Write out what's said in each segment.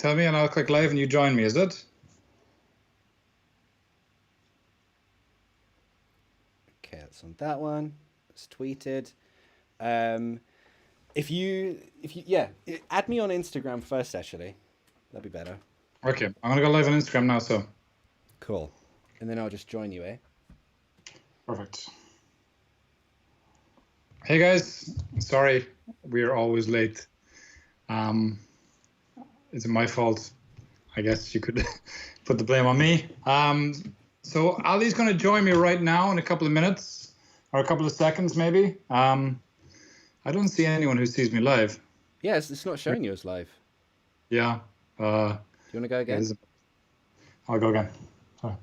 tell me and I'll click live and you join me, is it? Okay, that's on that one. It's tweeted. If you, yeah, add me on Instagram first, actually. That'd be better. Okay, I'm going to go live on Instagram now, so. Cool. And then I'll just join you, eh? Perfect. Hey guys, sorry, we're always late. It's my fault. I guess you could put the blame on me. So Ali's going to join me right now in a couple of minutes, or a couple of seconds maybe. I don't see anyone who sees me live. Yeah, it's not showing you as live. Yeah. Do you want to go again? I'll go again. Sorry.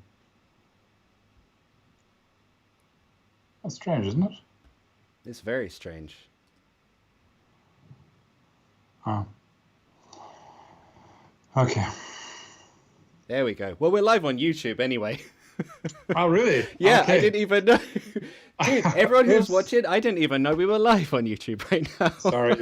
That's strange, isn't it? It's very strange. Oh. Okay. There we go. Well, we're live on YouTube anyway. Oh, really? Yeah, okay. I didn't even know. Dude, everyone who's watching, I didn't even know we were live on YouTube right now. Sorry.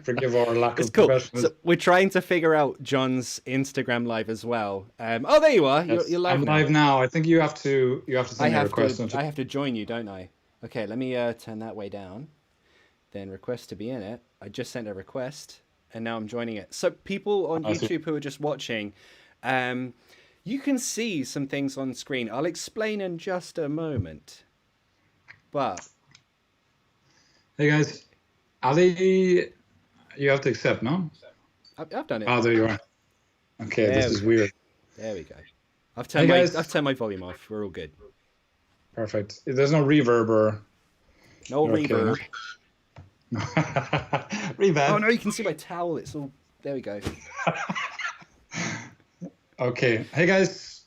Forgive our lack It's of cool. professionalism. So we're trying to figure out John's Instagram live as well. Oh, there you are. Yes, You're live I'm now. live now. I think you have to send me a request. I have to join you, don't I? Okay, let me turn that way down. Then request to be in it. I just sent a request, and now I'm joining it. So people on YouTube who are just watching, you can see some things on screen. I'll explain in just a moment. But Hey guys, Ali, you have to accept, no? I've done it. Oh, there you are. Okay, There this we is go. weird. There we go. I've turned my volume off. We're all good. Perfect. There's no reverb or No reverb. Okay. Reverb. Oh no, you can see my towel. It's all there. We go. Okay. Hey guys,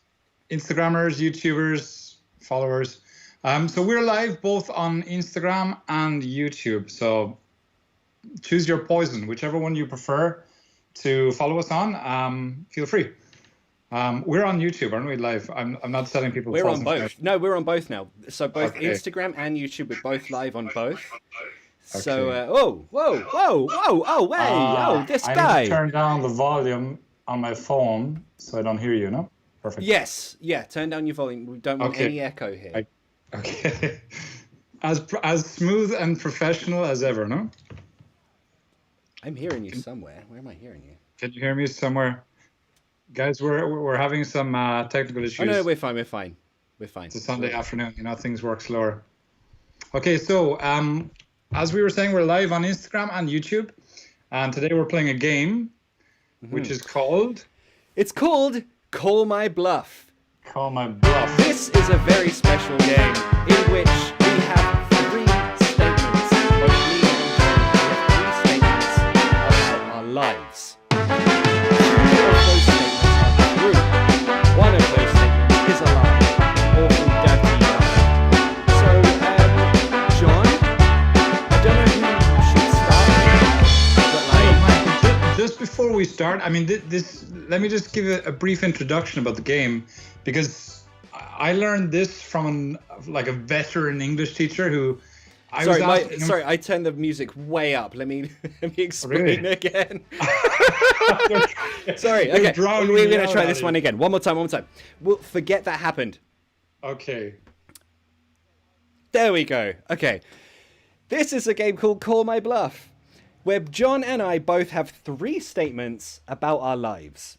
Instagrammers, YouTubers, followers. So we're live both on Instagram and YouTube. So choose your poison, whichever one you prefer to follow us on. Feel free. We're on YouTube, aren't we? Live. I'm not selling people. We're false on both. information. No, we're on both now. So both Okay. Instagram and YouTube, we're both live on both. So, Okay. oh, hey, this I guy. need to turn down the volume on my phone so I don't hear you, no? Perfect. Yes, yeah, turn down your volume. We don't want Okay. any echo here. Okay. As smooth and professional as ever, no? I'm hearing you somewhere. Where am I hearing you? Can you hear me somewhere? Guys, we're having some technical issues. Oh, no, we're fine. It's a Sunday afternoon, things work slower. Okay, so as we were saying, we're live on Instagram and YouTube, and today we're playing a game, which is called... It's called Call My Bluff. Call My Bluff. This is a very special game in which we have three statements. Both me and John have three statements about our lives. Two of those statements are true. One of those statements is a lie. Awful dirty lie. So, John, I don't know who should start, but Just before we start, I mean, let me just give a brief introduction about the game, because I learned this from a veteran English teacher who Sorry, I turned the music way up. Let me explain again. Sorry, okay. We're going to try this one again. One more time. We'll forget that happened. Okay. There we go. Okay. This is a game called Call My Bluff, where John and I both have three statements about our lives.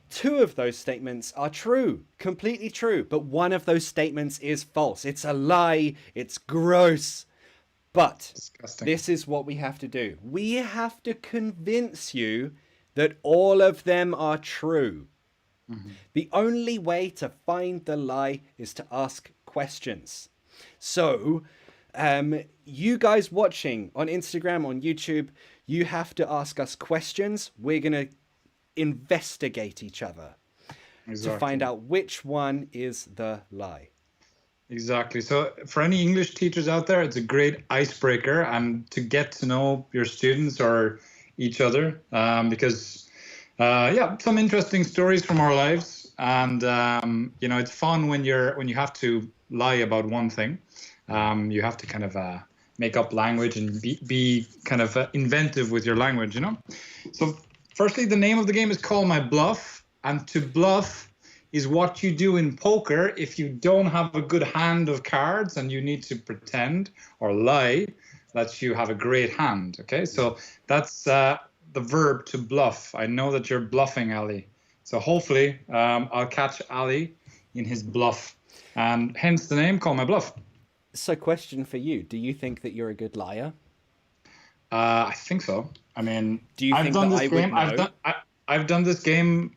Two of those statements are true, completely true, but one of those statements is false. It's a lie. It's gross. But Disgusting. This is what we have to do. We have to convince you that all of them are true. Mm-hmm. The only way to find the lie is to ask questions. So, you guys watching on Instagram, on YouTube, you have to ask us questions. We're going to investigate each other to find out which one is the lie. Exactly. So for any English teachers out there, it's a great icebreaker and to get to know your students or each other, because some interesting stories from our lives, and it's fun when you have to lie about one thing. You have to kind of make up language and be kind of inventive with your language, So firstly, the name of the game is called My Bluff, and to bluff is what you do in poker if you don't have a good hand of cards and you need to pretend or lie that you have a great hand. Okay, so that's the verb to bluff. I know that you're bluffing, Ali. So hopefully I'll catch Ali in his bluff, and hence the name, Call My Bluff. So, question for you: do you think that you're a good liar? I think so. I mean, Do you I've think done that this I game. would know? I've done this game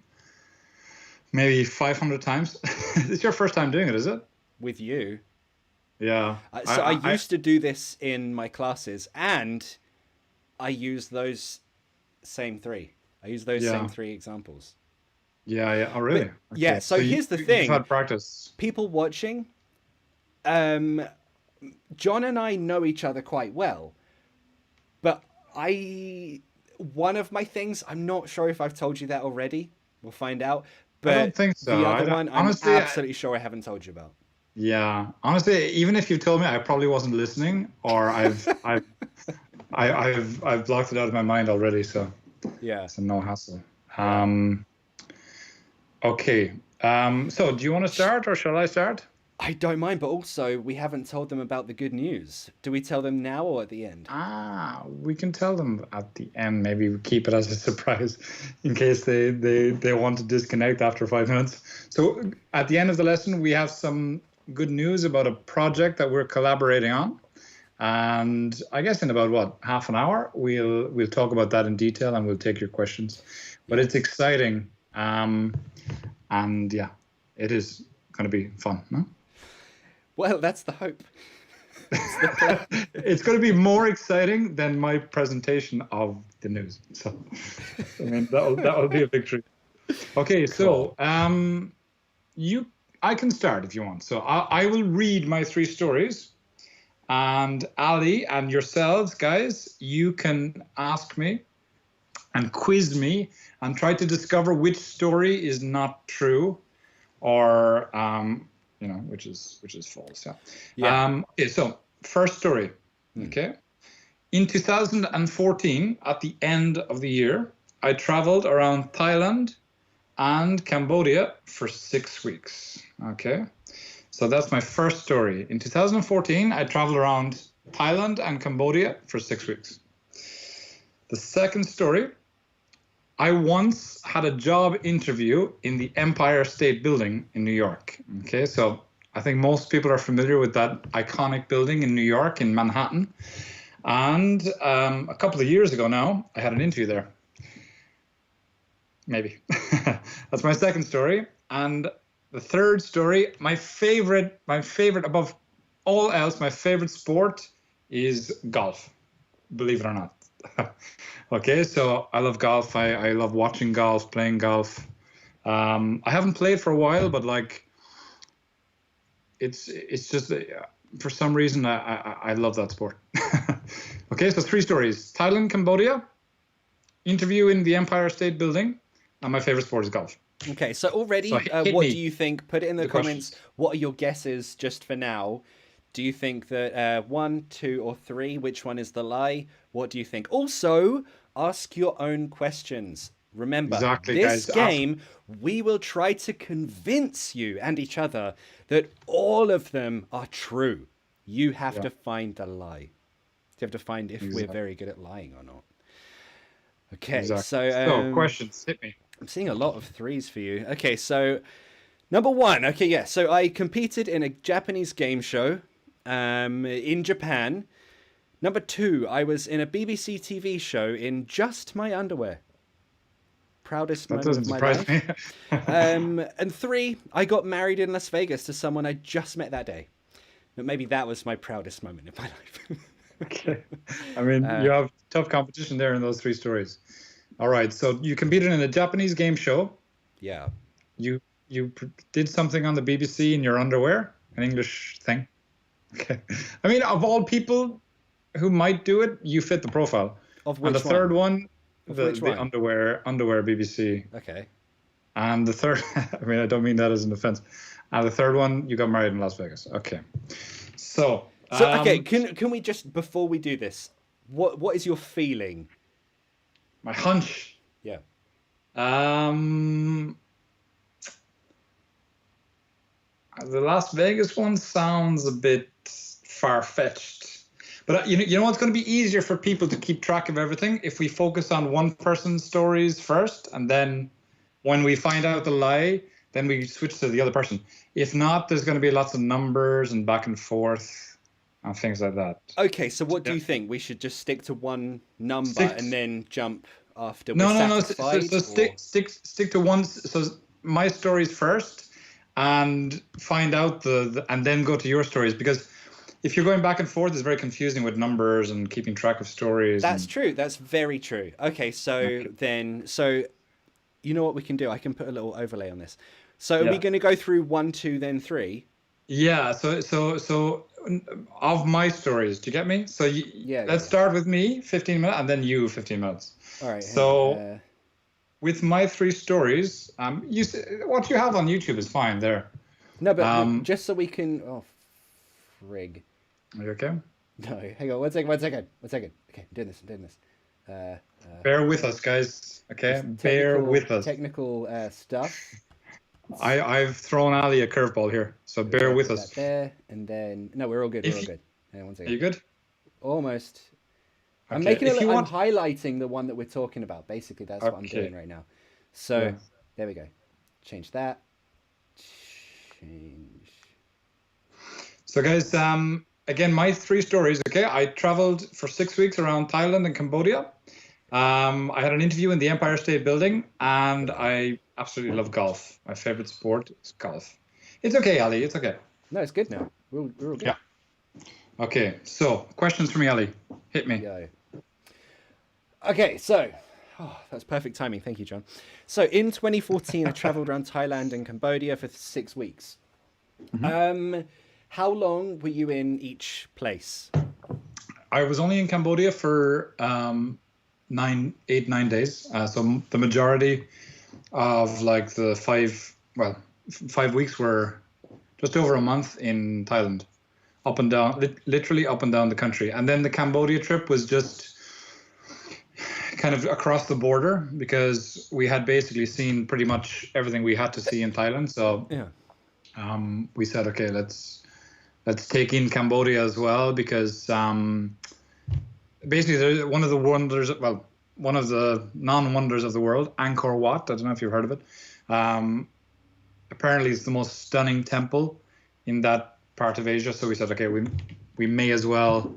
maybe 500 times. It's your first time doing it, is it? With you? Yeah. So I used to do this in my classes, and I use those same three. I use those same three examples. Yeah. Oh, really? But, yeah. So here's the thing. You've had practice. People watching, John and I know each other quite well, but one of my things, I'm not sure if I've told you that already. We'll find out. But I don't think so. The other one, honestly, I'm absolutely sure I haven't told you about. Yeah, honestly, even if you told me, I probably wasn't listening, or I've blocked it out of my mind already. So yeah, so no hassle. Okay. So do you want to start, or shall I start? I don't mind, but also we haven't told them about the good news. Do we tell them now or at the end? We can tell them at the end. Maybe we keep it as a surprise in case they want to disconnect after 5 minutes. So at the end of the lesson, we have some good news about a project that we're collaborating on. And I guess in about half an hour, we'll talk about that in detail, and we'll take your questions. But it's exciting. And yeah, it is going to be fun, no? Well, that's the hope. It's going to be more exciting than my presentation of the news. So, I mean, that will be a victory. Okay, so I can start if you want. So I will read my 3 stories, and Ali and yourselves, guys, you can ask me and quiz me and try to discover which story is not true, or which is false. Yeah. Okay, so first story. Okay. In 2014, at the end of the year, I traveled around Thailand and Cambodia for 6 weeks. Okay. So that's my first story. In 2014, I traveled around Thailand and Cambodia for 6 weeks. The second story, I once had a job interview in the Empire State Building in New York. Okay, so I think most people are familiar with that iconic building in New York, in Manhattan. And a couple of years ago now, I had an interview there. Maybe. That's my second story. And the third story, my favorite above all else, my favorite sport is golf, believe it or not. Okay, so I love golf. I love watching golf, playing golf. I haven't played for a while, but it's just for some reason I love that sport. Okay, so 3 stories: Thailand, Cambodia, interview in the Empire State Building, and my favorite sport is golf. Okay, so already, what do you think? Put it in the comments. Questions. What are your guesses just for now? Do you think that 1, 2, or 3, which one is the lie? What do you think? Also, ask your own questions. Remember, this game, we will try to convince you and each other that all of them are true. You have to find the lie. You have to find if we're very good at lying or not. Okay, so questions, hit me. I'm seeing a lot of 3s for you. Okay, so number 1. Okay, yeah, so I competed in a Japanese game show in Japan. Number 2, I was in a BBC TV show in just my underwear. Proudest moment of my life. And 3, I got married in Las Vegas to someone I just met that day. But maybe that was my proudest moment in my life. Okay. I mean, you have tough competition there in those 3 stories. All right. So you competed in a Japanese game show. Yeah. You did something on the BBC in your underwear, an English thing. Okay. I mean, of all people who might do it, you fit the profile. Of which and the one? Third one, the underwear BBC. Okay. And the third, I mean, I don't mean that as an offense. And the third one, you got married in Las Vegas. Okay. So okay, can we just, before we do this, what is your feeling? My hunch. Yeah. The Las Vegas one sounds a bit far-fetched. But you know what's going to be easier for people to keep track of everything if we focus on one person's stories first, and then when we find out the lie, then we switch to the other person. If not, there's going to be lots of numbers and back and forth and things like that. Okay, so what do you think? We should just stick to one number and then jump after we're No. satisfied? So stick to one. So my stories first, and find out and then go to your stories, because if you're going back and forth, it's very confusing with numbers and keeping track of stories. That's true. That's very true. Okay, so you know what we can do? I can put a little overlay on this. So are we going to go through 1, 2, then 3? Yeah. So of my stories, do you get me? So let's start with me, 15 minutes, and then you, 15 minutes. All right. So with my 3 stories, what you have on YouTube is fine there. No, but just so we can. Oh, frig. Are you okay? No, hang on. One second. Okay, I'm doing this. Bear with us, guys. Okay, bear with us. Technical stuff. I've thrown Ali a curveball here, so bear with us. There, and then no, we're all good. Hang on 1 second. Are you good? Almost. Okay. I'm making I'm highlighting the one that we're talking about. Basically, that's what I'm doing right now. So there we go. Change that. Change. So guys, again, my 3 stories. Okay, I traveled for 6 weeks around Thailand and Cambodia. I had an interview in the Empire State Building, and I absolutely love golf. My favorite sport is golf. It's okay, Ali. It's okay. No, it's good now. We're all good. Yeah. Okay. So, questions for me, Ali. Hit me. Go. Okay, so that's perfect timing. Thank you, John. So, in 2014, I traveled around Thailand and Cambodia for 6 weeks. Mm-hmm. How long were you in each place? I was only in Cambodia for 9 days. So the majority of like the 5 weeks were just over a month in Thailand, up and down, literally up and down the country. And then the Cambodia trip was just kind of across the border, because we had basically seen pretty much everything we had to see in Thailand. So we said, okay, let's take in Cambodia as well, because basically one of the non-wonders of the world, Angkor Wat. I don't know if you've heard of it. Apparently, it's the most stunning temple in that part of Asia. So we said, okay, we may as well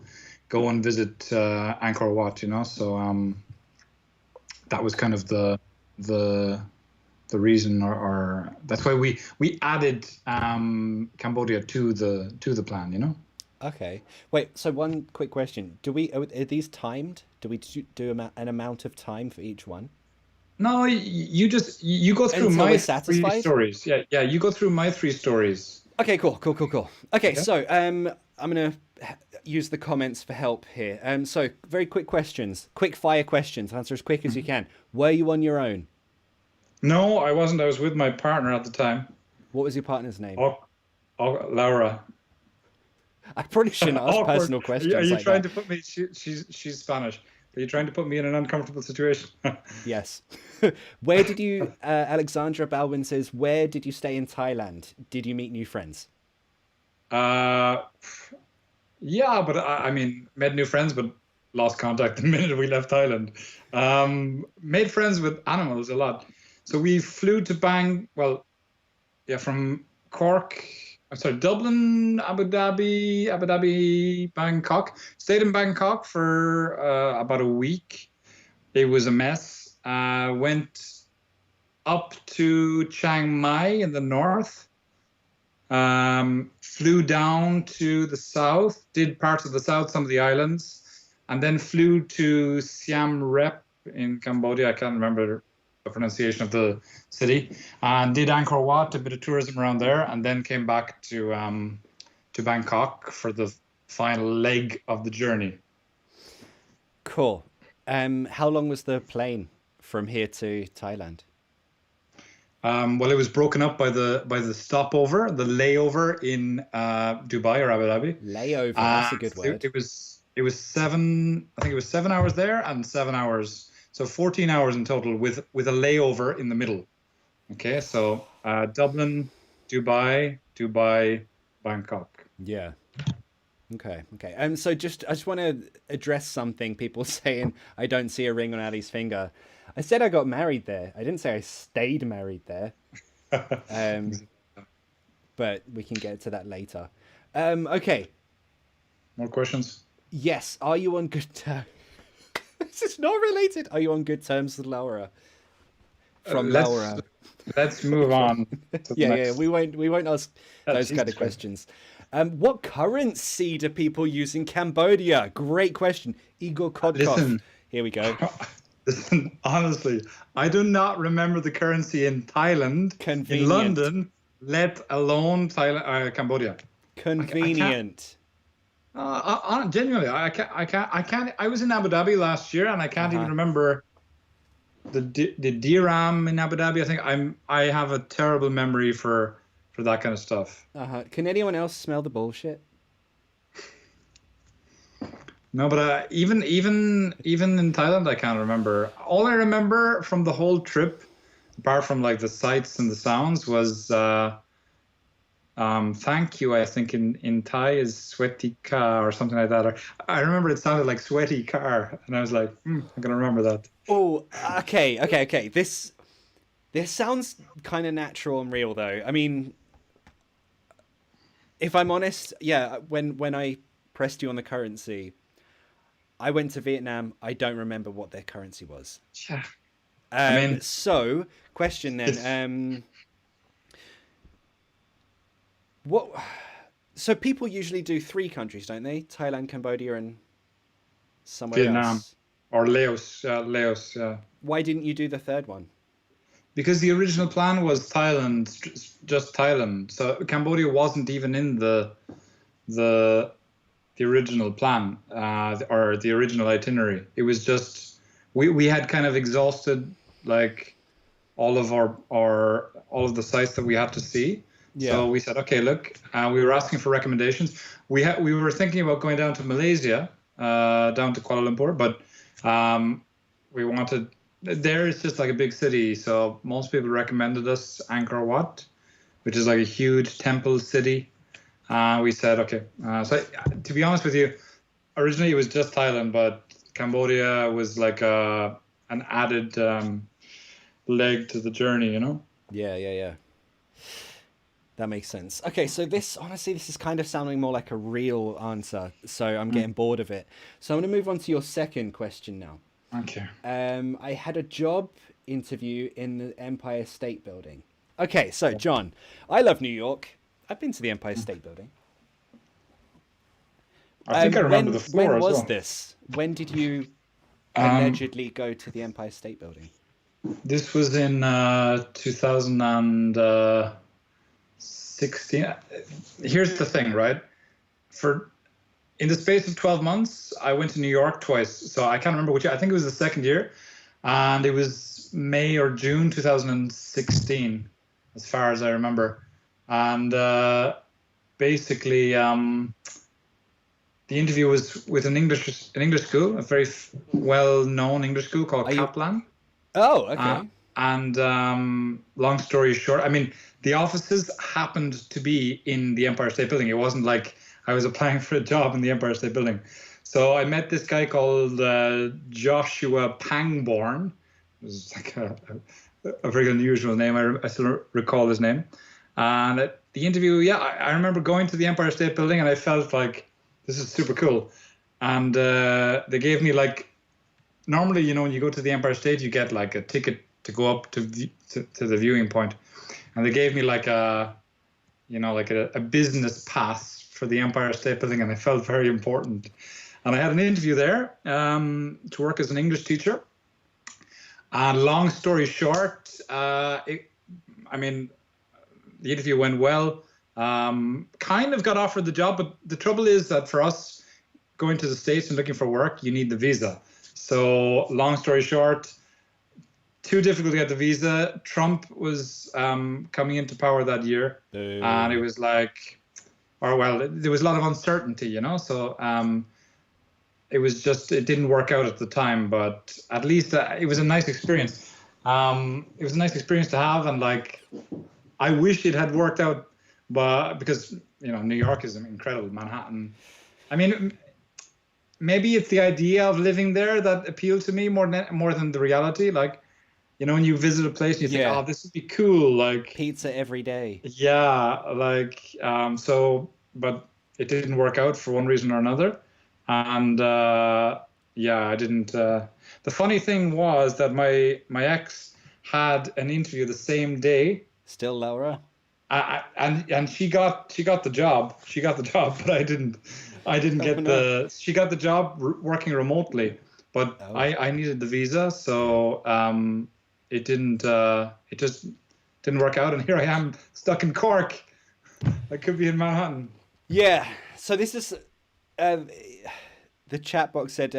go and visit Angkor Wat. So that was kind of the reason, or that's why we added Cambodia to the plan. Okay. Wait. So one quick question: are these timed? Do we do an amount of time for each one? No, you go through my 3 stories. Yeah. You go through my 3 stories. Okay. Cool. Okay. So I'm gonna use the comments for help here. So very quick questions, quick fire questions. Answer as quick as you can. Were you on your own? No, I wasn't. I was with my partner at the time. What was your partner's name? Laura. I probably shouldn't ask personal questions. Are you trying to put me? She's Spanish. Are you trying to put me in an uncomfortable situation? Yes. Where did you? Alexandra Balwin says, where did you stay in Thailand? Did you meet new friends? Yeah, but I mean, made new friends, but lost contact the minute we left Thailand. Made friends with animals a lot. So we flew to from Cork. Dublin, Abu Dhabi, Bangkok. Stayed in Bangkok for about a week. It was a mess. Went up to Chiang Mai in the north. Flew down to the south, did parts of the south, some of the islands, and then flew to Siem Reap in Cambodia. I can't remember the pronunciation of the city, and did Angkor Wat, a bit of tourism around there, and then came back to Bangkok for the final leg of the journey. Cool. How long was the plane from here to Thailand? Well, it was broken up by the stopover, the layover in Dubai or Abu Dhabi. Layover, that's a good word. It was 7. I think it was 7 hours there and 7 hours. So 14 hours in total with a layover in the middle. Okay, so Dublin, Dubai, Bangkok. Yeah. Okay. So I just want to address something people saying I don't see a ring on Ali's finger. I said I got married there. I didn't say I stayed married there. But we can get to that later. Okay. More questions? Yes. Are you on good terms? This is not related. Are you on good terms with Laura? From Laura. Let's move on. To the next. We won't ask those kind of questions. What currency do people use in Cambodia? Great question. Igor Kodkov. Listen, here we go. Listen, honestly, I do not remember the currency in Thailand, Convenient. in London, let alone Cambodia. Convenient. Genuinely, I can't. I was in Abu Dhabi last year, and I can't even remember the dirham in Abu Dhabi. I think I have a terrible memory for that kind of stuff. Can anyone else smell the bullshit? No, but even in Thailand, I can't remember. All I remember from the whole trip, apart from like the sights and the sounds, was thank you. I think in Thai is sweaty car or something like that. Or, I remember it sounded like sweaty car, and I was like, I'm gonna remember that. Oh, okay. This sounds kind of natural and real, though. I mean, if I'm honest, yeah, when I pressed you on the currency, I went to Vietnam. I don't remember what their currency was. Yeah. I mean, so question then. What? So people usually do 3 countries, don't they? Thailand, Cambodia, and somewhere Vietnam else. Or Laos. Laos. Yeah. Why didn't you do the third one? Because the original plan was Thailand, just Thailand. So Cambodia wasn't even in the original plan or the original itinerary. It was just we had kind of exhausted like all of the sites that we had to see. Yeah. So we said, okay, look, we were asking for recommendations. We were thinking about going down to Malaysia, down to Kuala Lumpur, but we wanted. There is just like a big city, so most people recommended us Angkor Wat, which is like a huge temple city. We said, okay. So to be honest with you, originally it was just Thailand, but Cambodia was like an added leg to the journey, you know? Yeah. That makes sense. Okay, so this is kind of sounding more like a real answer, so I'm getting bored of it. So I'm going to move on to your second question now. Okay. I had a job interview in the Empire State Building. Okay, so John, I love New York. I've been to the Empire State Building. I think I remember the floor as well. When was this? When did you allegedly go to the Empire State Building? This was in 2016. Here's the thing, right? In the space of 12 months, I went to New York twice. So I can't remember which. I think it was the second year. And it was May or June 2016, as far as I remember. And basically, the interview was with an English school, a very well-known English school called Kaplan. Oh, okay. And long story short, I mean, the offices happened to be in the Empire State Building. It wasn't like I was applying for a job in the Empire State Building. So I met this guy called Joshua Pangborn. It was like a very unusual name. I still recall his name. And at the interview, I remember going to the Empire State Building and I felt like, this is super cool. And they gave me like, normally, you know, when you go to the Empire State, you get like a ticket to go up to the viewing point. And they gave me like a business pass for the Empire State Building, and I felt very important. And I had an interview there to work as an English teacher. And long story short, the interview went well. Kind of got offered the job, but the trouble is that for us going to the States and looking for work, you need the visa. So long story short, too difficult to get the visa. Trump was coming into power that year, and it was like, there was a lot of uncertainty, you know. So it didn't work out at the time, but at least it was a nice experience. It was a nice experience to have, and like I wish it had worked out, but because New York is incredible, Manhattan. I mean, maybe it's the idea of living there that appealed to me more than the reality. Like, when you visit a place, and you think, oh, this would be cool, like pizza every day. Yeah, like but it didn't work out for one reason or another, and I didn't. The funny thing was that my ex had an interview the same day. Still Laura. And she got the job. She got the job, but I didn't get she got the job working remotely, but I needed the visa, so it just didn't work out, and here I am stuck in Cork. I could be in Manhattan. Yeah. So this is the chat box said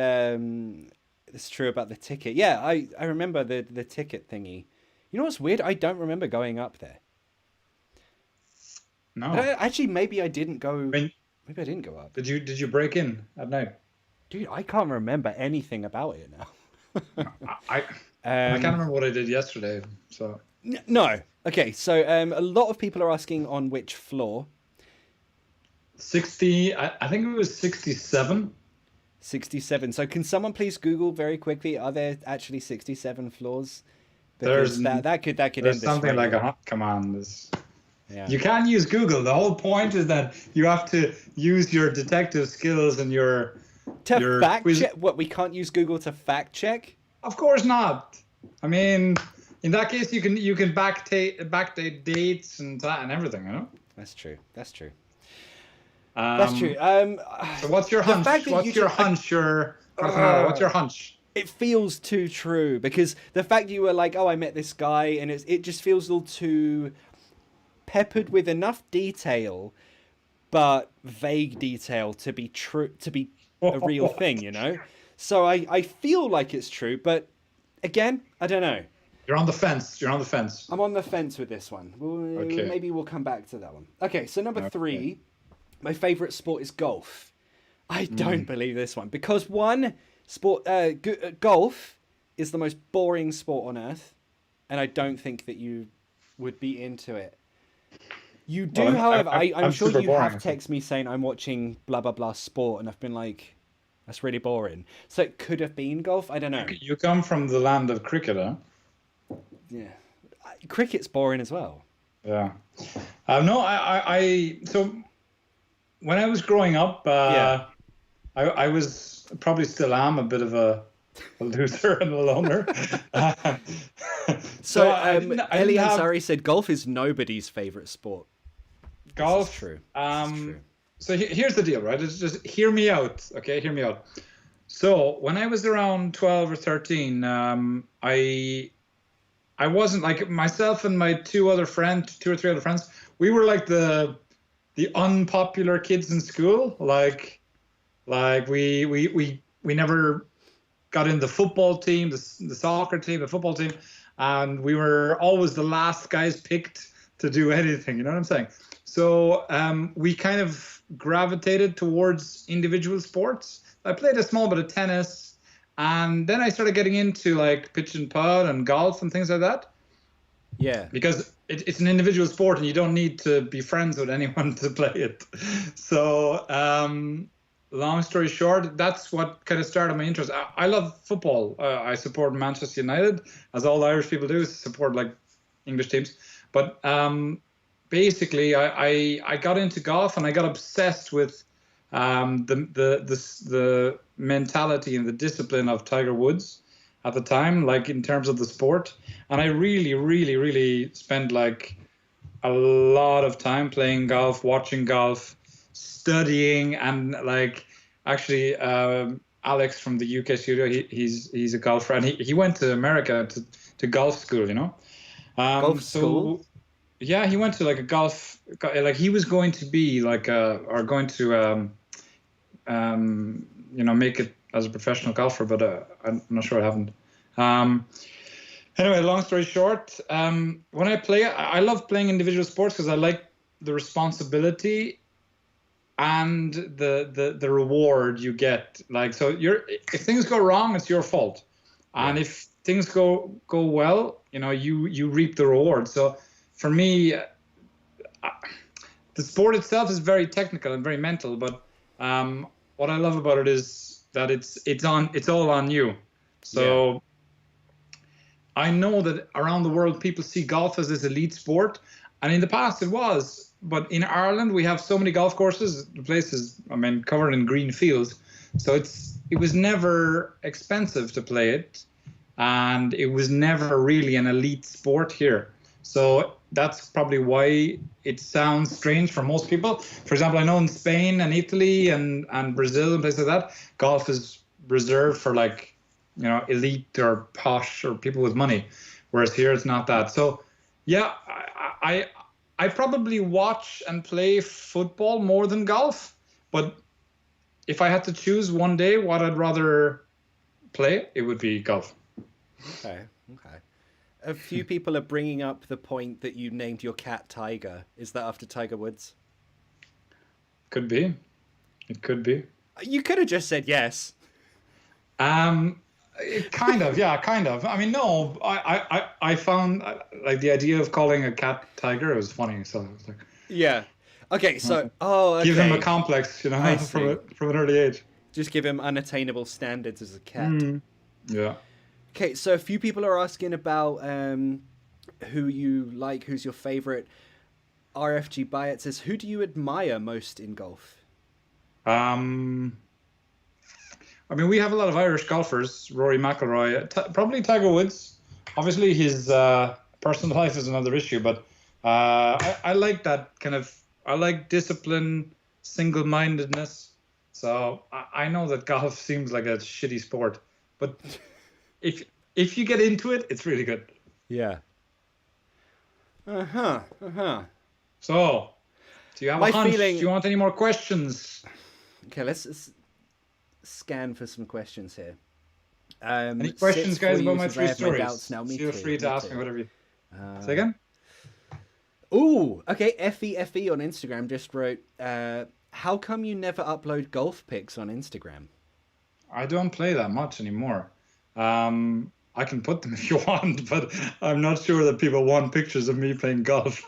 it's true about the ticket. Yeah, I remember the ticket thingy. You know what's weird? I don't remember going up there. No. Actually, maybe I didn't go. Maybe I didn't go up. Did you break in at night? Dude, I can't remember anything about it now. I can't remember what I did yesterday. So no. Okay, so a lot of people are asking on which floor. 60. I think it was 67. 67. So can someone please Google very quickly? Are there actually 67 floors? Because that could end this something like come on this. Yeah. You can't use Google. The whole point is that you have to use your detective skills and your fact check. What, we can't use Google to fact check? Of course not. I mean, in that case, you can backdate dates and everything. That's true. That's true. So what's your hunch? What's your hunch? It feels too true, because the fact you were like, oh, I met this guy, and it just feels a little too peppered with enough detail, but vague detail to be true, to be a real thing, So I feel like it's true, but again, I don't know. You're on the fence. I'm on the fence with this one. Okay. Maybe we'll come back to that one. Okay, so number 3, my favorite sport is golf. I don't believe this one, because golf is the most boring sport on earth, and I don't think that you would be into it. You do, however, I'm sure you have texted me saying I'm watching blah, blah, blah sport, and I've been like, that's really boring. So it could have been golf. I don't know. You come from the land of cricket, huh? Yeah. Cricket's boring as well. Yeah. So when I was growing up, I was, probably still am, a bit of a loser and a loner. So Eli Ansari said golf is nobody's favorite sport. Golf. This is true. True. So here's the deal, right? It's just, hear me out, okay? Hear me out. So when I was around 12 or 13, I wasn't, like, myself and my two or three other friends, we were like the unpopular kids in school. Like we never got in the football team, the soccer team, the football team, and we were always the last guys picked to do anything. You know what I'm saying? So we kind of gravitated towards individual sports. I played a small bit of tennis, and then I started getting into like pitch and putt and golf and things like that. Yeah. Because it's an individual sport, and you don't need to be friends with anyone to play it. So long story short, that's what kind of started my interest. I love football. I support Manchester United, as all Irish people do, support like English teams. But basically, I got into golf, and I got obsessed with the mentality and the discipline of Tiger Woods at the time, like in terms of the sport. And I really, really, really spent like a lot of time playing golf, watching golf, studying, and like actually Alex from the UK studio, he's a golfer, and he went to America to golf school, golf school. Yeah, he went to like a golf, like he was going to be like make it as a professional golfer, but I'm not sure what happened. Anyway, long story short, when I play, I love playing individual sports because I like the responsibility. and the reward you get. Like, so if things go wrong, it's your fault, and if things go well, you reap the reward. So for me, the sport itself is very technical and very mental, but what I love about it is that it's all on you. So I know that around the world people see golf as this elite sport, and in the past it was, but in Ireland we have so many golf courses. The place is, covered in green fields, so it was never expensive to play it, and it was never really an elite sport here. So that's probably why it sounds strange for most people. For example, I know in Spain and Italy and Brazil and places like that, golf is reserved for elite or posh or people with money, whereas here it's not that. So yeah, I probably watch and play football more than golf, but if I had to choose one day what I'd rather play, it would be golf. Okay. A few people are bringing up the point that you named your cat Tiger. Is that after Tiger Woods? Could be. It could be. You could have just said yes. Kind of, yeah, kind of. No, I found the idea of calling a cat Tiger was funny. So I was like, yeah. Okay, so okay. Give him a complex, from an early age. Just give him unattainable standards as a cat. Yeah. Okay, so a few people are asking about who you like, who's your favorite. RFG Bayat says, who do you admire most in golf? We have a lot of Irish golfers. Rory McIlroy, probably Tiger Woods. Obviously, his personal life is another issue, but I like that I like discipline, single-mindedness. So I know that golf seems like a shitty sport, but if you get into it, it's really good. Yeah. So, do you have a hunch? Do you want any more questions? Okay, let's scan for some questions here. Any questions, guys, about my 3 stories? Feel free to ask me whatever you... Say again? Ooh, okay. FE on Instagram just wrote, how come you never upload golf pics on Instagram? I don't play that much anymore. I can put them if you want, but I'm not sure that people want pictures of me playing golf.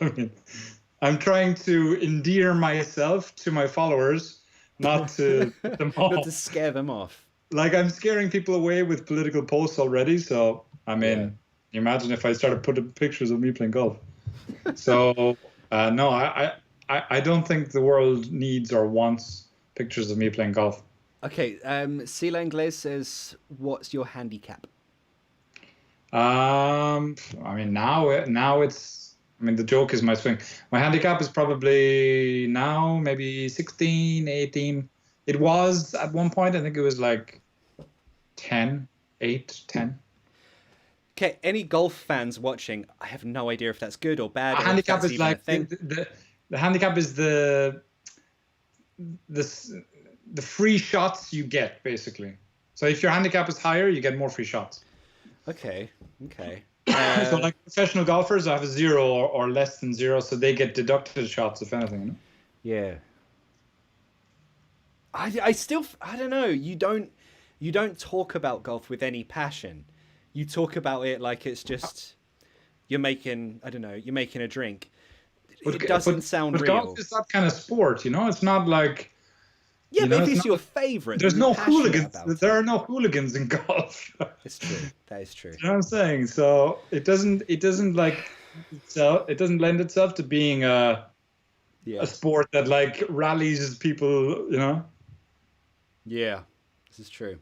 I'm trying to endear myself to my followers, not to put them off. Not to scare them off. I'm scaring people away with political posts already. So, imagine if I started putting pictures of me playing golf. So, no, I don't think the world needs or wants pictures of me playing golf. Okay, Sila Ingles says, what's your handicap? Now it's, the joke is my swing. My handicap is probably now maybe 16, 18. It was at one point, I think it was 10, 8, 10. Okay, any golf fans watching, I have no idea if that's good or bad. A handicap is the handicap is the free shots you get, basically. So if your handicap is higher, you get more free shots. Okay. So professional golfers have a 0 or less than 0, so they get deducted shots, if anything. Yeah. I still, I don't know. You don't talk about golf with any passion. You talk about it like it's just, you're making a drink. It doesn't sound real. Golf is that kind of sport, It's not like... Yeah, but if it's your favorite, there's no hooligans. There are no hooligans in golf. It's true. That is true. You know what I'm saying? So it doesn't lend itself to being a sport that rallies people. Yeah, this is true.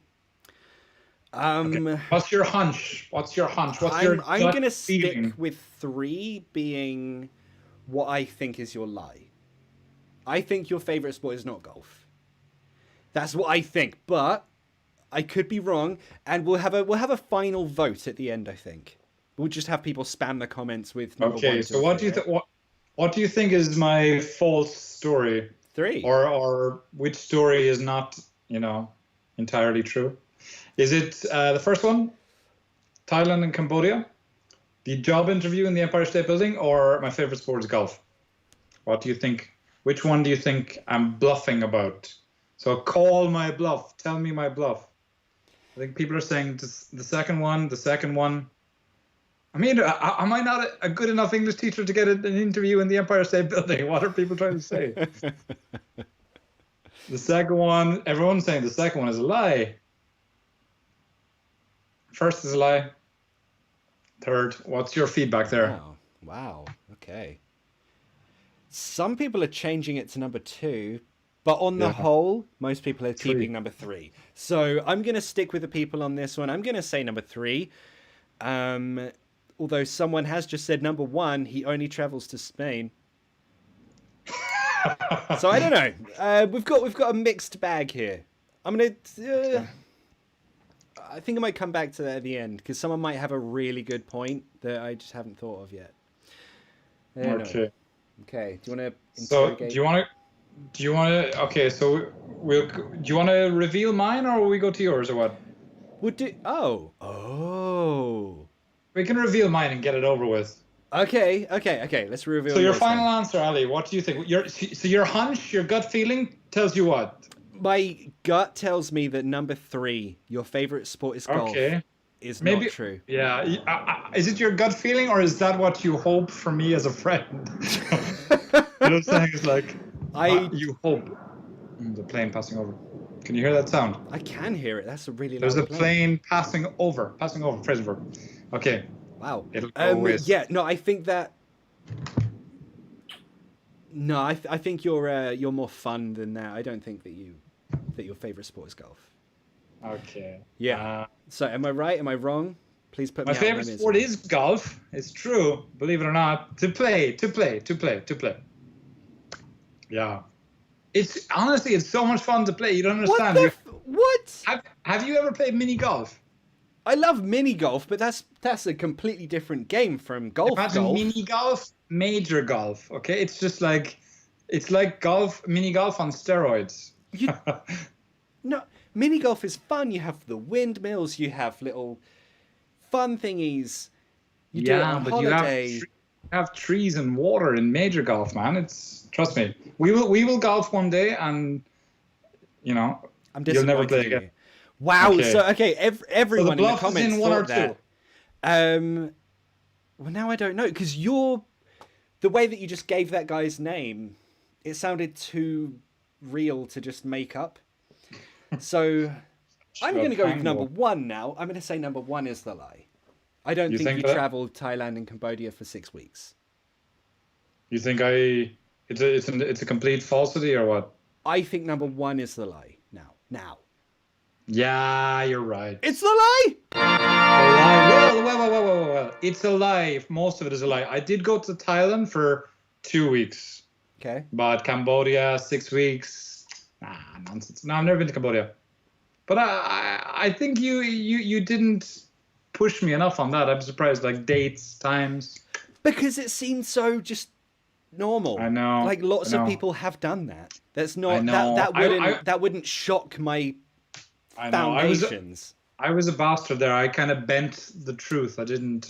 Okay. What's your hunch? I'm going to stick with 3 being what I think is your lie. I think your favorite sport is not golf. That's what I think, but I could be wrong, and we'll have a final vote at the end. I think we'll just have people spam the comments with number 1, 2, Okay, so what do you think is my false story? 3, or which story is not entirely true? Is it the first one, Thailand and Cambodia, the job interview in the Empire State Building, or my favorite sport is golf? What do you think which one do you think I'm bluffing about? So call my bluff. Tell me my bluff. I think people are saying the second one, the second one. I mean, am I not a good enough English teacher to get an interview in the Empire State Building? What are people trying to say? The second one, everyone's saying the second one is a lie. First is a lie. Third, what's your feedback there? Wow. Okay. Some people are changing it to number 2, but on the whole, most people are keeping number 3. So I'm going to stick with the people on this one. I'm going to say number 3. Although someone has just said number 1, he only travels to Spain. So I don't know. We've got a mixed bag here. I'm going to... I think I might come back to that at the end, because someone might have a really good point that I just haven't thought of yet. Okay. Okay. Do you want to interrogate? So do you want to? Okay. So do you want to reveal mine, or will we go to yours, or what? We'll do. Oh. We can reveal mine and get it over with. Okay. Let's reveal. So your final answer, Ali. What do you think? Your hunch, your gut feeling tells you what? My gut tells me that number 3, your favorite sport is golf, is not true. Yeah. Is it your gut feeling, or is that what you hope for me as a friend? You know what I'm saying? It's like, you hope. The plane passing over. Can you hear that sound? I can hear it. That's a really loud There's a plane passing over. Phrasal verb. Okay. Wow. It'll go with. Yeah, no, I think that... No, I think you're more fun than that. I don't think that your favorite sport is golf. Okay. Yeah. So am I right? Am I wrong? Please put me my favorite sport is golf. It's true. Believe it or not. To play. Yeah. It's honestly, it's so much fun to play. You don't understand. What? Have you ever played mini golf? I love mini golf, but that's a completely different game from golf. Imagine mini golf, major golf. Okay, it's just like mini golf on steroids. No, mini golf is fun. You have the windmills. You have little fun thingies. You do it on holiday. You have trees and water in major golf, man. Trust me. We will golf one day, and I'm you'll never play again. Wow. Okay. So everyone in the comments in one thought or two. That. Well, now I don't know, because the way that you just gave that guy's name, it sounded too real to just make up. So I'm going to go with number 1 now. I'm going to say number 1 is the lie. I don't think you traveled Thailand and Cambodia for 6 weeks. You think it's a complete falsity, or what? I think number 1 is the lie. Now. Yeah, you're right. It's the lie. Well. It's a lie. Most of it is a lie. I did go to Thailand for 2 weeks. Okay. But Cambodia, 6 weeks. Nonsense. No, I've never been to Cambodia. But I think you didn't push me enough on that. I'm surprised, like dates, times. Because it seemed so just normal. I know. Like lots of people have done that. That's not. I know. That wouldn't shock my foundations. I was a bastard there. I kind of bent the truth. I didn't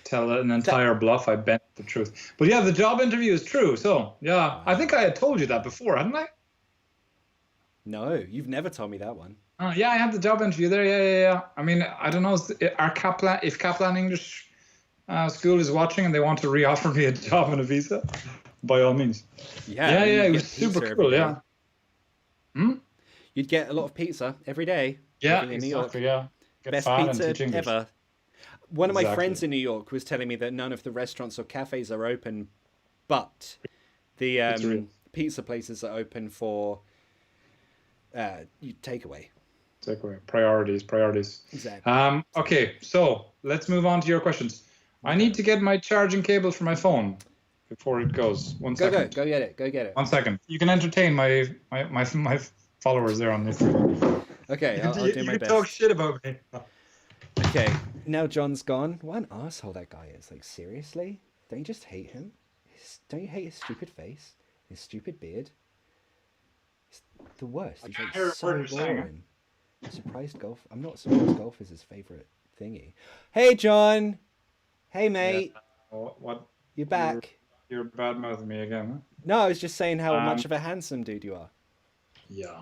tell an entire bluff. I bent the truth. But yeah, the job interview is true. So yeah, I think I had told you that before, hadn't I? No, you've never told me that one. Yeah, I had the job interview there. Yeah. I mean, I don't know if Kaplan English School is watching and they want to reoffer me a job and a visa, by all means. Yeah. It was super cool. Yeah. You'd get a lot of pizza every day. Yeah, in New York. Yeah. Best pizza ever. One of my friends in New York was telling me that none of the restaurants or cafes are open, but the pizza places are open for takeaway. Priorities. Exactly. Okay, so let's move on to your questions. I need to get my charging cable for my phone before it goes. One second. Go get it. 1 second. You can entertain my followers there on this. Okay, I'll do my best. You can talk shit about me. Okay, now John's gone. What an asshole that guy is. Like, seriously? Don't you just hate him? Don't you hate his stupid face? His stupid beard? He's the worst. He's like so boring. I'm not surprised golf is his favourite thingy. Hey, John! Hey, mate! Yeah. What? You're back. You're bad mouthing me again. Huh? No, I was just saying how much of a handsome dude you are. Yeah.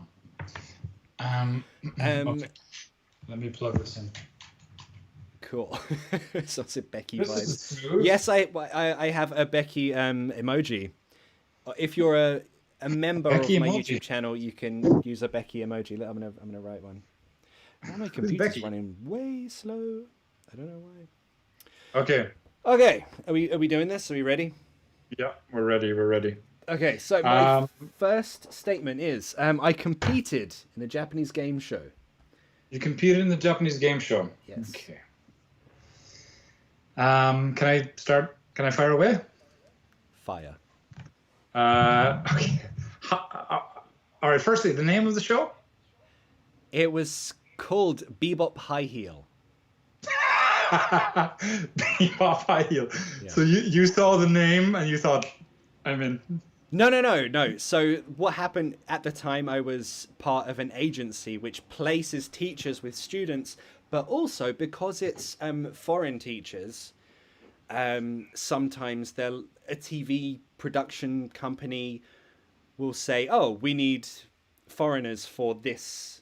Um, Okay. Let me plug this in. Cool. Sounds like Becky This vibes. is smooth. Yes, I have a Becky emoji. If you're a member Becky of my emoji. YouTube channel, you can use a Becky emoji. I'm gonna write one. Oh, my computer's Becky? running way slow. I don't know why. Okay. Okay, are we doing this? Are we ready? Yeah, we're ready. We're ready. Okay, so my first statement is I competed in a Japanese game show. You competed in the Japanese game show. Yes. Okay. Can I start? Can I fire away? Fire. Okay. All right. Firstly, the name of the show? It was called Bebop High Heel. Bebop High Heel. Yeah. So you saw the name and you thought, I'm in. No. So what happened at the time, I was part of an agency which places teachers with students, but also because it's foreign teachers, sometimes a TV production company will say, oh, we need foreigners for this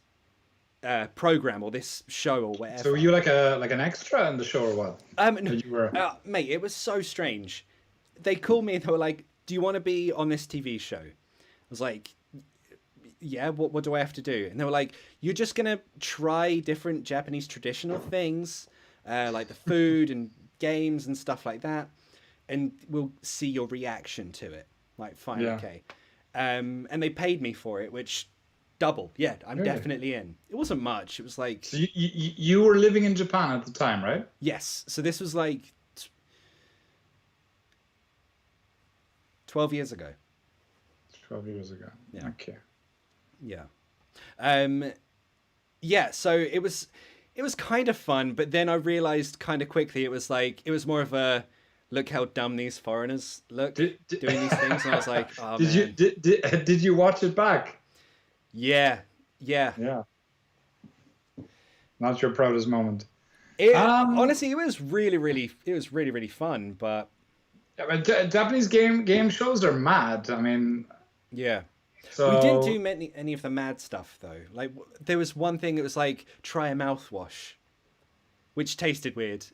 program or this show or whatever. So were you like an extra in the show or what? No, you were... mate, it was so strange. They called me and they were like, do you want to be on this TV show? I was like, yeah, what do I have to do? And they were like, you're just going to try different Japanese traditional things, like the food and games and stuff like that. And we'll see your reaction to it. Like, fine, Yeah. okay. And they paid me for it, which double. Yeah, I'm Really? definitely in. It wasn't much. It was like... So you were living in Japan at the time, right? Yes. So this was like 12 years ago. 12 years ago. Yeah. Okay. Yeah. Yeah, so it was kind of fun, but then I realized kind of quickly it was more of a look how dumb these foreigners look doing these things, and I was like, oh, man. Did you watch it back? Yeah. Not your proudest moment. Honestly, it was really fun, but Japanese game shows are mad. I mean, yeah. so... We didn't do any of the mad stuff though. Like there was one thing that was like try a mouthwash, which tasted weird.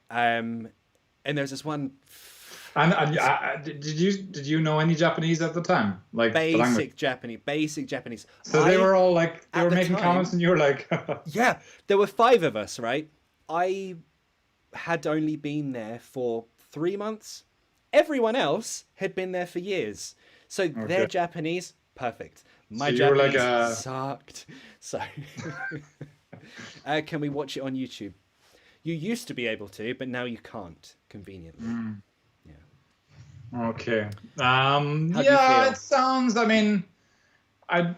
And there was this one. And did you know any Japanese at the time? Like basic Japanese. So they were all like they were making comments, and you were like, yeah. There were 5 of us, right? I had only been there for 3 months. Everyone else had been there for years. So their Japanese, perfect. My Japanese sucked. So can we watch it on YouTube? You used to be able to, but now you can't, conveniently. Yeah. Okay. Yeah, it sounds. I mean, I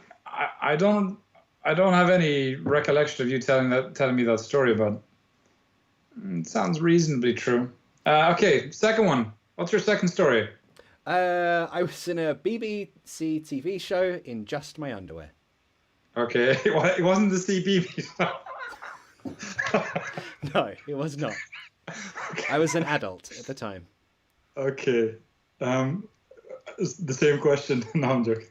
don't have any recollection of you telling me that story, but it sounds reasonably true. Okay, second one. What's your second story? I was in a BBC TV show in just my underwear. Okay, it wasn't the CBB show. No, it was not. Okay. I was an adult at the time. Okay. The same question. No, I'm joking.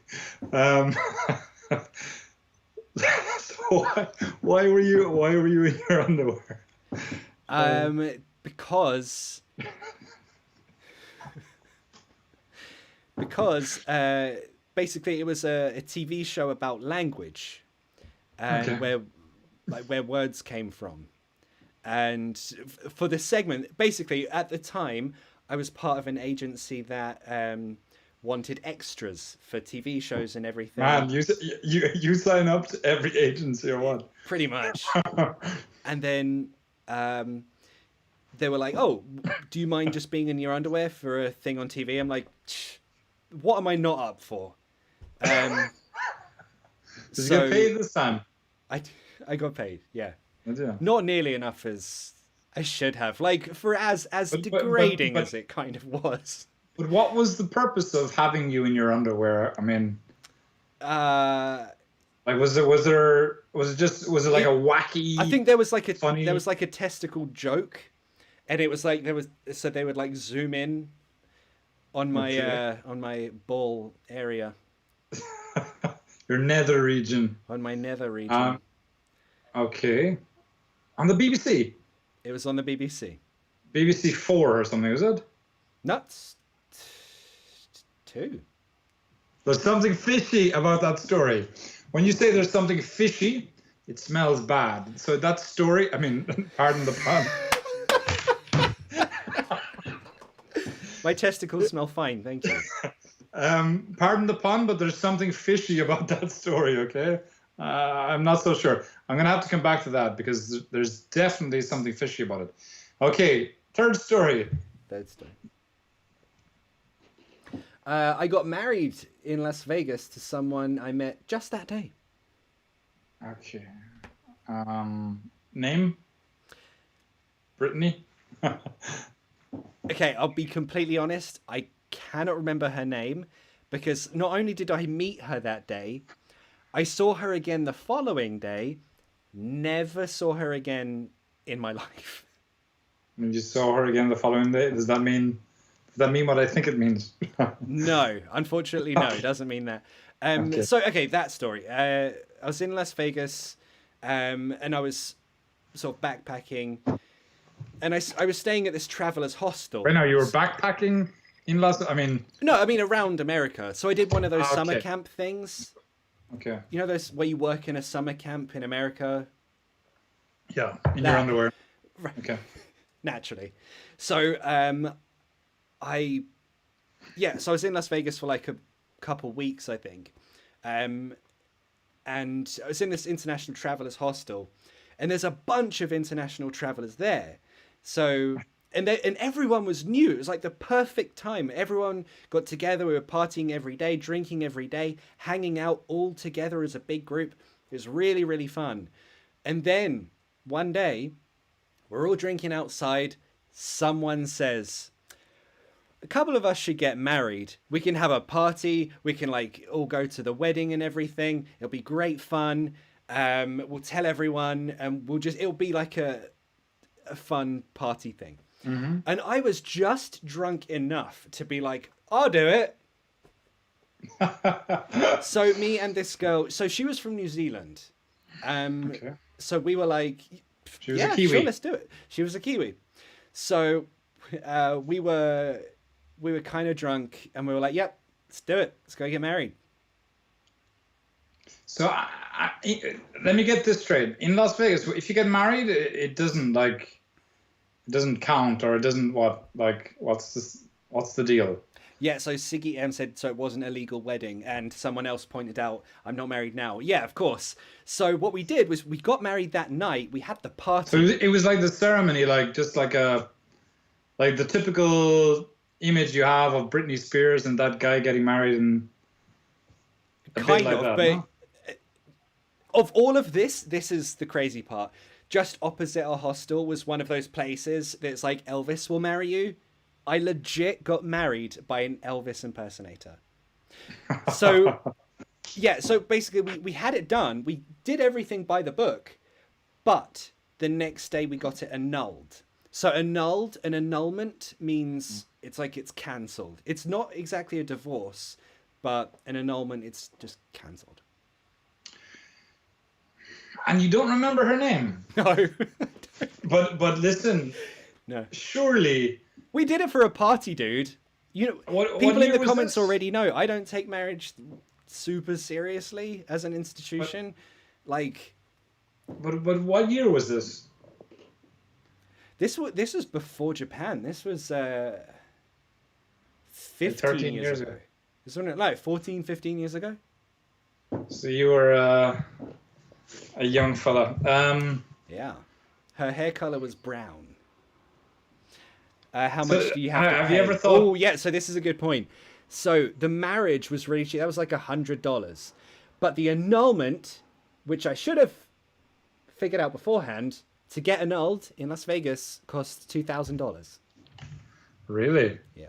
So why were you in your underwear? Because basically it was a TV show about language, and where words came from. And for this segment, basically at the time, I was part of an agency that wanted extras for TV shows and everything. Man, you sign up to every agency or what? Pretty much. And then they were like, "Oh, do you mind just being in your underwear for a thing on TV?" I'm like, "What am I not up for?" Did you get paid this time? I got paid, yeah. Yeah. Not nearly enough as I should have. Like for as degrading as it kind of was. But what was the purpose of having you in your underwear? I mean, like was it like a wacky? I think there was like a testicle joke, and it was like they would like zoom in on Okay. my ball area, Your nether region. on my nether region. Um, okay. On the BBC. It was on the BBC. BBC Four or something, was it? Nuts. Two. There's something fishy about that story. When you say there's something fishy, it smells bad. So that story, I mean, pardon the pun. My testicles smell fine, thank you. Pardon the pun, but there's something fishy about that story, okay? I'm not so sure. I'm going to have to come back to that because there's definitely something fishy about it. Okay, third story. Third story. I got married in Las Vegas to someone I met just that day. Okay. Name? Brittany? Okay, I'll be completely honest. I cannot remember her name because not only did I meet her that day, I saw her again the following day. Never saw her again in my life. When you saw her again the following day, does that mean what I think it means? No, unfortunately, no. It doesn't mean that. Okay. So, okay, that story. I was in Las Vegas, and I was sort of backpacking, and I was staying at this traveler's hostel. Right now, you were backpacking in Las. No, I mean around America. So I did one of those summer Okay. camp things. Okay. You know those where you work in a summer camp in America? Yeah, in That- your underwear. Right. Okay. Naturally. So so I was in Las Vegas for like a couple weeks, I think. And I was in this international travelers hostel, and there's a bunch of international travelers there. So and everyone was new. It was like the perfect time. Everyone got together. We were partying every day, drinking every day, hanging out all together as a big group. It was really, really fun. And then one day, we're all drinking outside. Someone says, a couple of us should get married. We can have a party. We can like all go to the wedding and everything. It'll be great fun. We'll tell everyone, and it'll be like a fun party thing. Mm-hmm. And I was just drunk enough to be like, I'll do it. So me and this girl, so she was from New Zealand. Okay. So we were like, She was yeah, a Kiwi. sure, let's do it. She was a Kiwi. So we were kind of drunk, and we were like, yep, let's do it. Let's go get married. So let me get this straight. In Las Vegas, if you get married, it doesn't count, or it doesn't what's the deal? Yeah, so Siggy M said, so it wasn't a legal wedding, and someone else pointed out, I'm not married now. Yeah, of course. So what we did was we got married that night. We had the party. So it was like the ceremony, like the typical image you have of Britney Spears and that guy getting married, and Kind of, but no? of all of this is the crazy part. Just opposite our hostel was one of those places that's like Elvis will marry you. I legit got married by an Elvis impersonator. So, yeah, so basically we had it done. We did everything by the book, but the next day we got it annulled. So an annulment means it's like it's cancelled. It's not exactly a divorce, but an annulment, it's just cancelled. And you don't remember her name. No. But listen, No. surely We did it for a party, dude. You know, What people in year the was comments this? already know. I don't take marriage super seriously as an institution. But what year was this? This was before Japan. This was 15 13 years ago. This wasn't it like 14, 15 years ago? So you were a young fella. Yeah. Her hair color was brown. How So, much do you have to have pay? you ever thought- Oh, yeah. So this is a good point. So the marriage was really cheap. That was like $100. But the annulment, which I should have figured out beforehand, to get annulled in Las Vegas costs $2,000. Really? Yeah.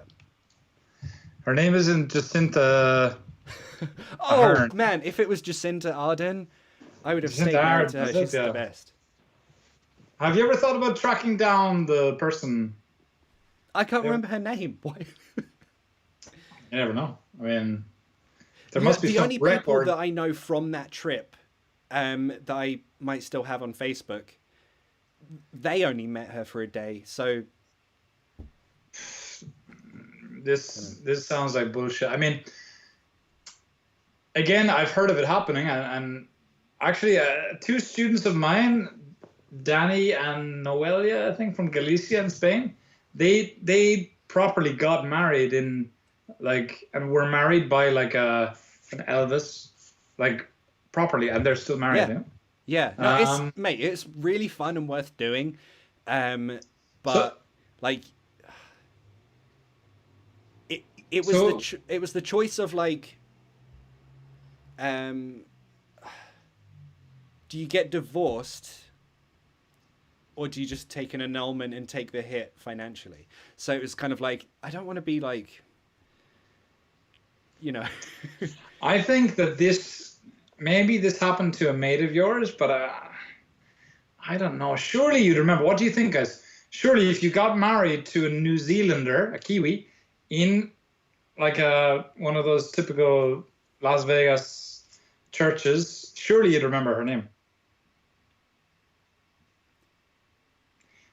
Her name isn't Jacinta. Oh, Ahern. man. If it was Jacinta Arden, I would have Jacinta stayed married Ardern, to her. is it? She's Yeah. the best. Have you ever thought about tracking down the person? I can't remember her name. Why? You never know. I mean, there must be the some only people record. that I know from that trip, that I might still have on Facebook, they only met her for a day. So This sounds like bullshit. I mean, again, I've heard of it happening, and actually, two students of mine, Danny and Noelia, I think, from Galicia in Spain, they properly got married in and were married by an Elvis, properly, and they're still married. yeah, You know? yeah. No, mate, it's really fun and worth doing. But So- it was it was the choice of do you get divorced, or do you just take an annulment and take the hit financially? So it was kind of I don't want to be I think that maybe this happened to a mate of yours, but I don't know. Surely you'd remember. What do you think, guys? Surely if you got married to a New Zealander, a Kiwi, in one of those typical Las Vegas churches, surely you'd remember her name.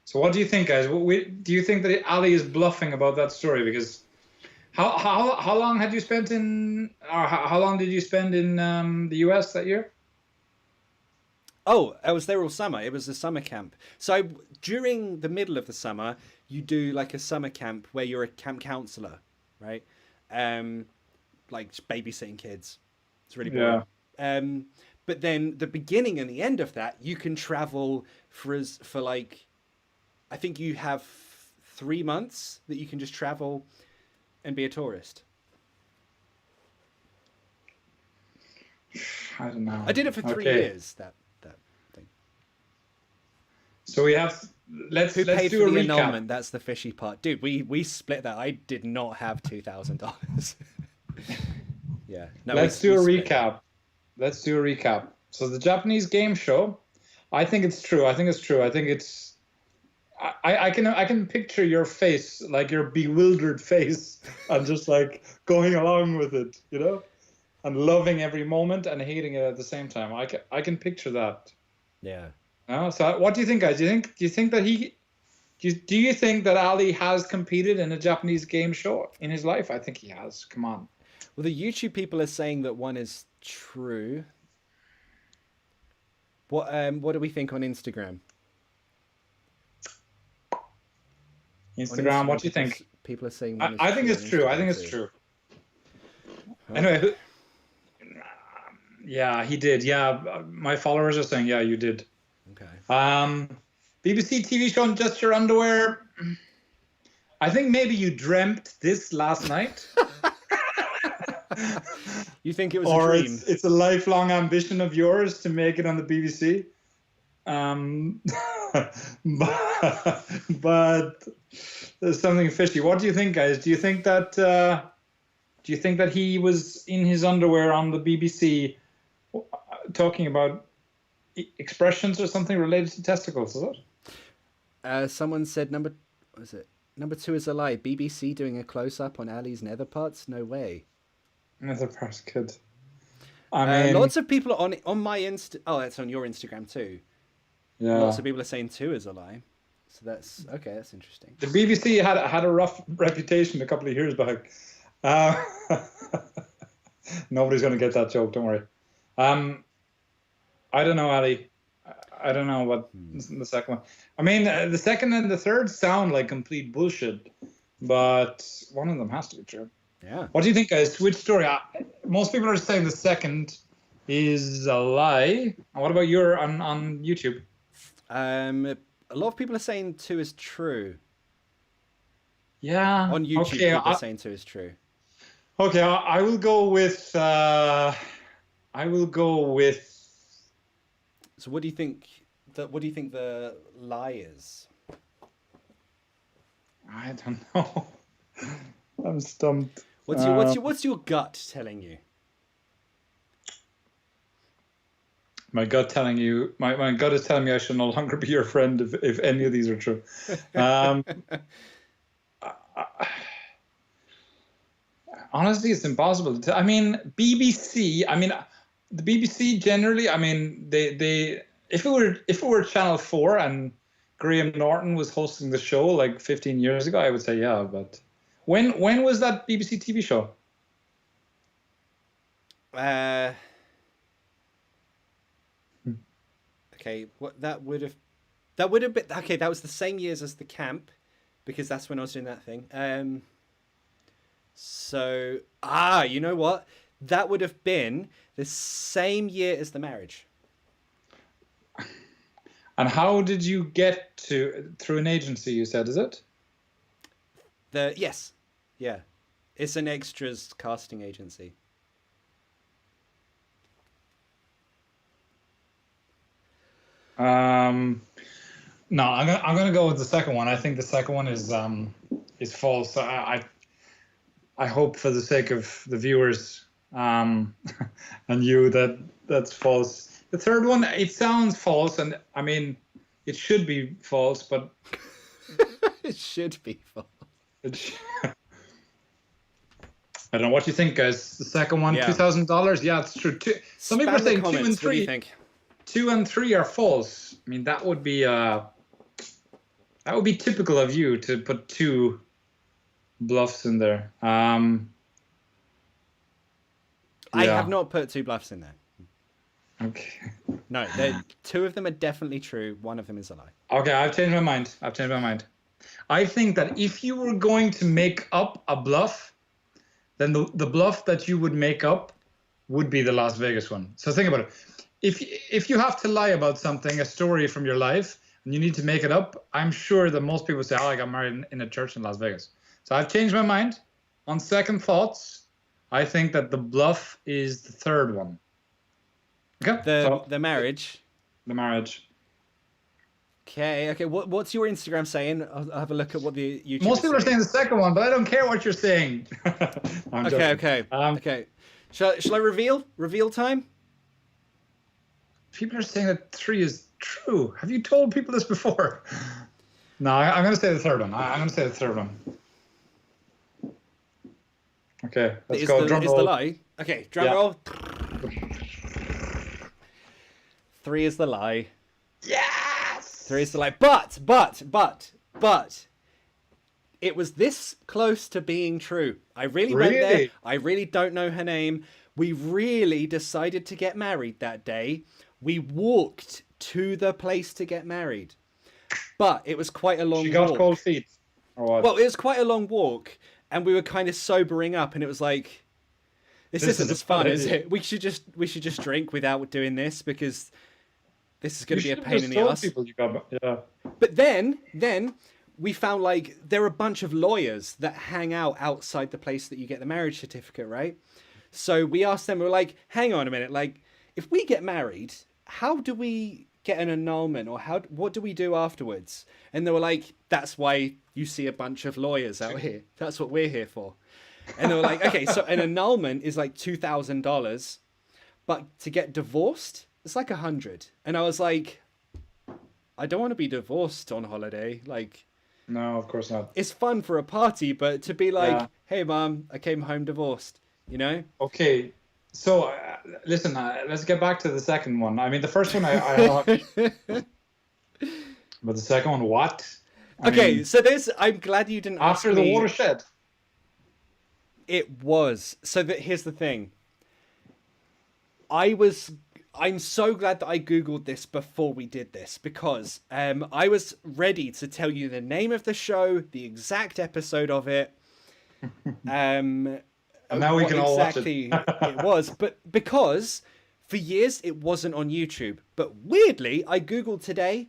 So what do you think, guys? Do you think that Ali is bluffing about that story? Because how long had you spent how long did you spend in the US that year? Oh, I was there all summer. It was a summer camp. So during the middle of the summer, you do a summer camp where you're a camp counselor, right? Babysitting kids. It's really boring. Yeah. But then the beginning and the end of that, you can travel for I think you have 3 months that you can just travel and be a tourist. I don't know. I did it for 3 years. That thing. So we have. Let's paid do for a the recap. annulment? That's the fishy part, dude. We split that. I did not have $2,000. Yeah. No. Let's do a recap. Let's do a recap. So the Japanese game show, I think it's true. I think it's. I can picture your face, your bewildered face, and just going along with it, and loving every moment and hating it at the same time. I can picture that. Yeah. So what do you think, guys? Do you think that do you think that Ali has competed in a Japanese game show in his life? I think he has. Come on. Well, the YouTube people are saying that one is true. What do we think on Instagram? Instagram, what do you think? People are saying I think it's true. I think it's true. Anyway, yeah, he did. Yeah, my followers are saying, yeah, you did. Okay. BBC TV show Just Your Underwear. I think maybe you dreamt this last night. You think it was or a dream? It's a lifelong ambition of yours to make it on the BBC. But there's something fishy. What do you think, guys? Do you think that he was in his underwear on the BBC talking about expressions or something related to testicles? Is it? Someone said number 2 is a lie. BBC doing a close-up on Ali's nether parts? No way. Nether parts, good. I mean, lots of people on my Oh, that's on your Instagram too. Yeah. Lots of people are saying 2 is a lie. So that's okay. That's interesting. The BBC had a rough reputation a couple of years back. Nobody's going to get that joke. Don't worry. I don't know, Ali. I don't know what the second one. I mean, the second and the third sound like complete bullshit, but one of them has to be true. Yeah. What do you think, guys? Which story? Most people are saying the second is a lie. And what about your on YouTube? A lot of people are saying 2 is true. Yeah. On YouTube, okay, people are saying 2 is true. Okay, I will go with. So, what do you think? What do you think the lie is? I don't know. I'm stumped. What's your gut telling you? My gut telling you. My gut is telling me I should no longer be your friend if any of these are true. honestly, it's impossible to. I mean, BBC. I mean, the BBC generally. I mean, they if it were Channel 4 and Graham Norton was hosting the show like 15 years ago, I would say yeah. But when was that BBC TV show? Okay, what that would have been. Okay, that was the same years as the camp, because that's when I was doing that thing. So you know what? That would have been the same year as the marriage. And how did you get through an agency? You said, is it? Yes, yeah, it's an extras casting agency. No, I'm gonna go with the second one. I think the second one is false. I hope for the sake of the viewers and you that that's false. The third one, it sounds false, and I mean it should be false, but It should be false. I don't know what you think, guys. The second one, Yeah. $2,000. Yeah, it's true. Some people are Spam the saying 2 and comments. What do you 3. think? 2 and 3 are false. I mean, that would be typical of you to put 2 bluffs in there. I Yeah. have not put 2 bluffs in there. Okay. No, 2 of them are definitely true. 1 of them is a lie. Okay, I've changed my mind. I think that if you were going to make up a bluff, then the bluff that you would make up would be the Las Vegas one. So think about it. If you have to lie about something, a story from your life, and you need to make it up, I'm sure that most people say, oh, I got married in a church in Las Vegas. So I've changed my mind. On second thoughts, I think that the bluff is the third one. Okay. The marriage. The marriage. Okay. What's your Instagram saying? I'll have a look at what the YouTube. Most people are saying the second one, but I don't care what you're saying. I'm joking. Okay. Okay. Shall I reveal time? People are saying that 3 is true. Have you told people this before? No, I'm going to say the third one. I'm going to say the third one. Okay, let's go. Drum roll. Is the lie? Okay, drum roll. 3 is the lie. Yes! 3 is the lie. But it was this close to being true. I really went there. I really don't know her name. We really decided to get married that day. We walked to the place to get married. But it was quite a long walk. She got cold feet. Or what? Well, it was quite a long walk, and we were kind of sobering up, and it was like, this isn't as fun, is it? We should just drink without doing this, because this is going to be a pain in the ass. Yeah. But then we found like there are a bunch of lawyers that hang out outside the place that you get the marriage certificate, right? So we asked them, we were like, hang on a minute, like if we get married, how do we get an annulment, or what do we do afterwards? And they were like, that's why you see a bunch of lawyers out here. That's what we're here for. And they were like, okay, so an annulment is like $2,000, but to get divorced, it's like $100. And I was like, I don't want to be divorced on holiday. Like, no, of course not. It's fun for a party, but to be like, hey, mom, I came home divorced, you know? Okay. So, listen, let's get back to the second one. I mean, the first one, I but the second one, what? I mean, so I'm glad you didn't ask after the watershed. It was. So here's the thing. I'm so glad that I Googled this before we did this, because I was ready to tell you the name of the show, the exact episode of it. And now we can all watch it. It was, but because for years it wasn't on YouTube. But weirdly, I Googled today,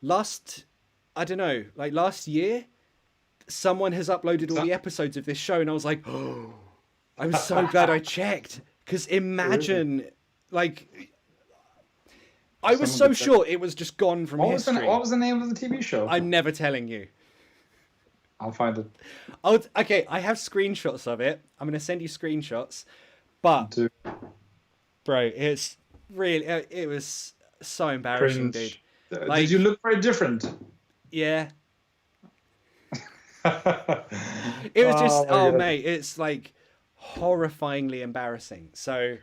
last year, someone has uploaded all the episodes of this show, and I was like, oh, I'm so glad I checked. Because imagine, like, I was so sure it was just gone from history. What was the name of the TV show? I'm never telling you. I'll find it. Okay, I have screenshots of it. I'm going to send you screenshots. But, bro, it's really, it was so embarrassing, dude. Like, did you look very different? Yeah. It was just, mate, it's like, horrifyingly embarrassing. So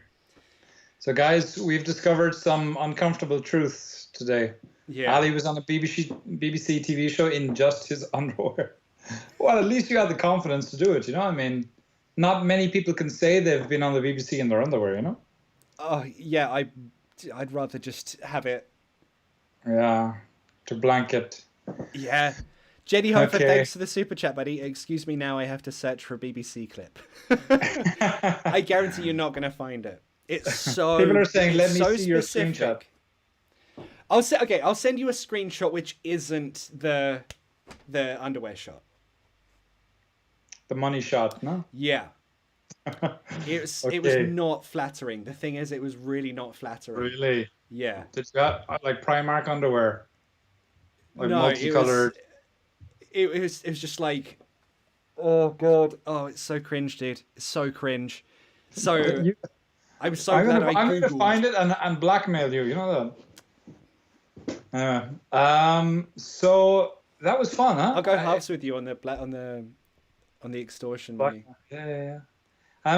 guys, we've discovered some uncomfortable truths today. yeah. Ali was on a BBC TV show in just his underwear. Well, at least you had the confidence to do it, you know? I mean, not many people can say they've been on the BBC in their underwear, you know? Oh yeah, I'd rather just have it. Yeah, to blanket. Yeah. Jenny Hofer, Okay. thanks for the super chat, buddy. Excuse me now, I have to search for a BBC clip. I guarantee you're not going to find it. It's so People are saying, let me so see your specific. screenshot. I'll send you a screenshot which isn't the underwear shot. The money shot, no? Yeah. It was not flattering. The thing is, it was really not flattering. Really? Yeah. Did you got like Primark underwear? Like No, multicolored. it was just like, oh god, oh it's so cringe, dude. It's so cringe. So I'm so glad I Googled. I'm gonna find it and blackmail you. You know that. So that was fun, huh? I'll go halves with you on the extortion money. Yeah.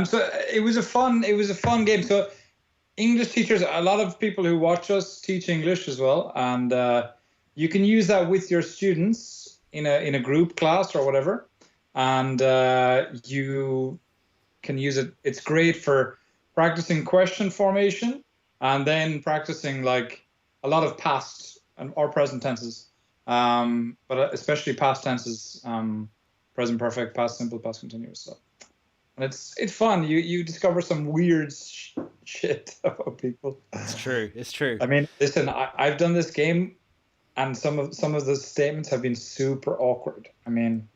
So it was a fun game. So English teachers, a lot of people who watch us teach English as well, and you can use that with your students in a group class or whatever, and you can use it. It's great for practicing question formation and then practicing like a lot of past or present tenses, but especially past tenses, present perfect, past simple, past continuous. So. And it's fun. You discover some weird shit about people. It's true. I mean, listen, I've done this game, and some of the statements have been super awkward. I mean,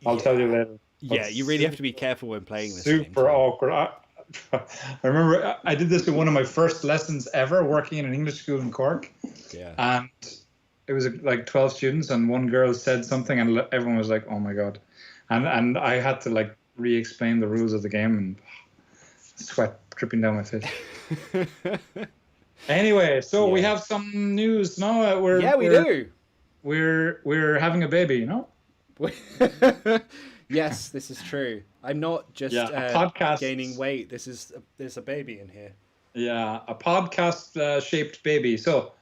I'll tell you later. Yeah, you really have to be careful when playing this. Super awkward. I remember I did this in one of my first lessons ever, working in an English school in Cork. Yeah. And it was like 12 students, and one girl said something, and everyone was like, "Oh my god," and I had to like re-explain the rules of the game, and sweat dripping down my face. Anyway, so we have some news now. We do. We're having a baby, you know. Yes, this is true. I'm not just podcast gaining weight. There's a baby in here. Yeah, a podcast shaped baby. So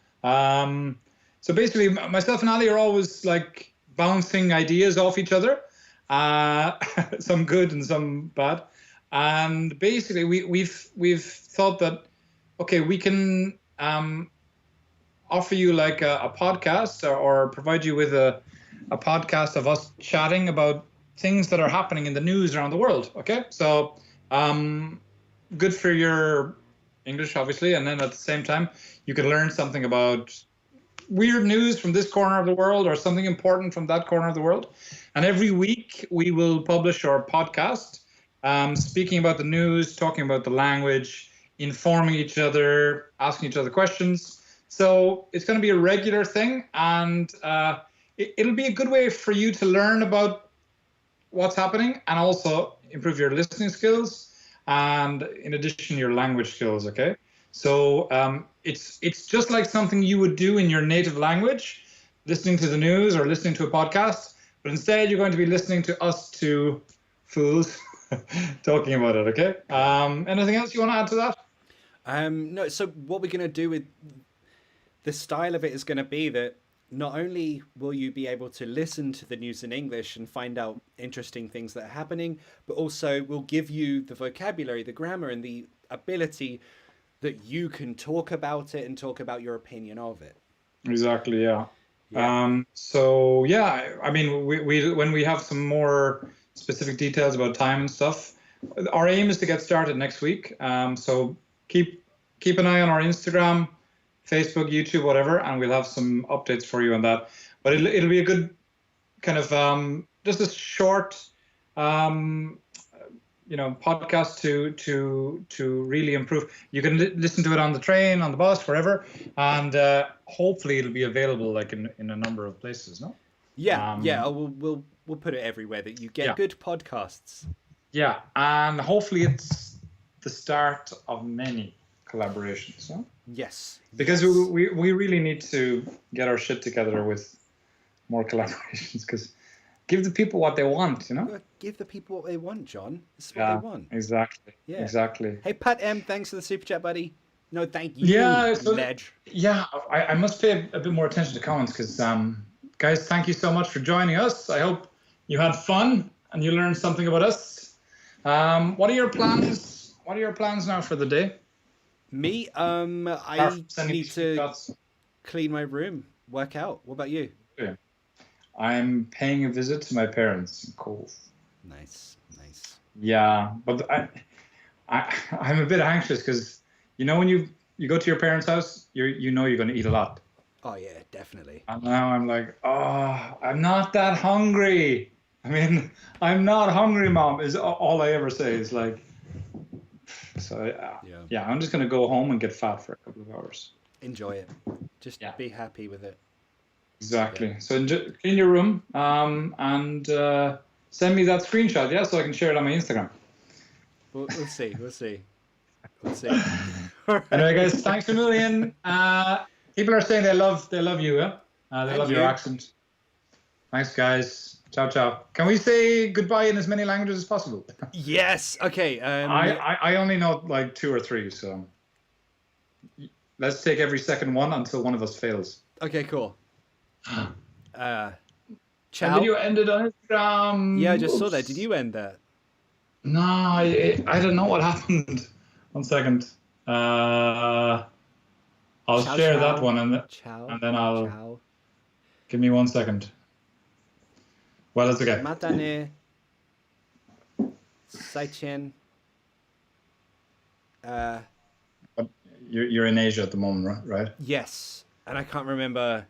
basically, myself and Ali are always like bouncing ideas off each other. Some good and some bad, and basically we've thought that we can offer you like a podcast or provide you with a podcast of us chatting about things that are happening in the news around the world. Okay, so good for your English, obviously, and then at the same time you can learn something about weird news from this corner of the world or something important from that corner of the world. And every week we will publish our podcast, speaking about the news, talking about the language, informing each other, asking each other questions. So it's going to be a regular thing, and it'll be a good way for you to learn about what's happening and also improve your listening skills and, in addition, your language skills. Okay. So it's just like something you would do in your native language, listening to the news or listening to a podcast, but instead you're going to be listening to us two fools talking about it, okay? Anything else you want to add to that? No, so what we're going to do with the style of it is going to be that not only will you be able to listen to the news in English and find out interesting things that are happening, but also we'll give you the vocabulary, the grammar, and the ability that you can talk about it and talk about your opinion of it. Exactly, yeah. So yeah, I mean, we when we have some more specific details about time and stuff, our aim is to get started next week. So keep an eye on our Instagram, Facebook, YouTube, whatever, and we'll have some updates for you on that. But it'll be a good kind of just a short podcast to really improve. You can listen to it on the train, on the bus, wherever, and hopefully it'll be available like in a number of places. No? Yeah. We'll put it everywhere that you get good podcasts. Yeah, and hopefully it's the start of many collaborations. No? Yes. Because we really need to get our shit together with more collaborations, because give the people what they want, you know? Give the people what they want, John. This is what Yeah, they want. exactly. Yeah. Exactly. Hey, Pat M, thanks for the super chat, buddy. No, thank you, Yeah, so ledge. yeah, I must pay a bit more attention to comments because, guys, thank you so much for joining us. I hope you had fun and you learned something about us. What are your plans? What are your plans now for the day? Me, I need to clean my room, work out. What about you? Yeah. I'm paying a visit to my parents in Cove. Nice, nice. Yeah, but I'm a bit anxious because when you go to your parents' house, you know you're going to eat a lot. Oh yeah, definitely. And now I'm like, oh, I'm not that hungry. I mean, I'm not hungry, Mom, is all I ever say. Is like, so yeah, I'm just going to go home and get fat for a couple of hours. Enjoy it. Just be happy with it. Exactly. Yeah. So clean your room and send me that screenshot, so I can share it on my Instagram. We'll see. We'll see. We'll see. Anyway, guys, thanks a million. People are saying they love you. Yeah? They love your accent. Thanks, guys. Ciao, ciao. Can we say goodbye in as many languages as possible? Yes. Okay. I only know like 2 or 3, so let's take every second one until one of us fails. Okay, cool. Ciao. And video ended on Instagram. Yeah, I just saw that. Did you end that? No, I don't know what happened. 1 second. I'll share that one and then I'll. Give me 1 second. Well, it's okay. Matane. Saichen. You're in Asia at the moment, right? Yes, and I can't remember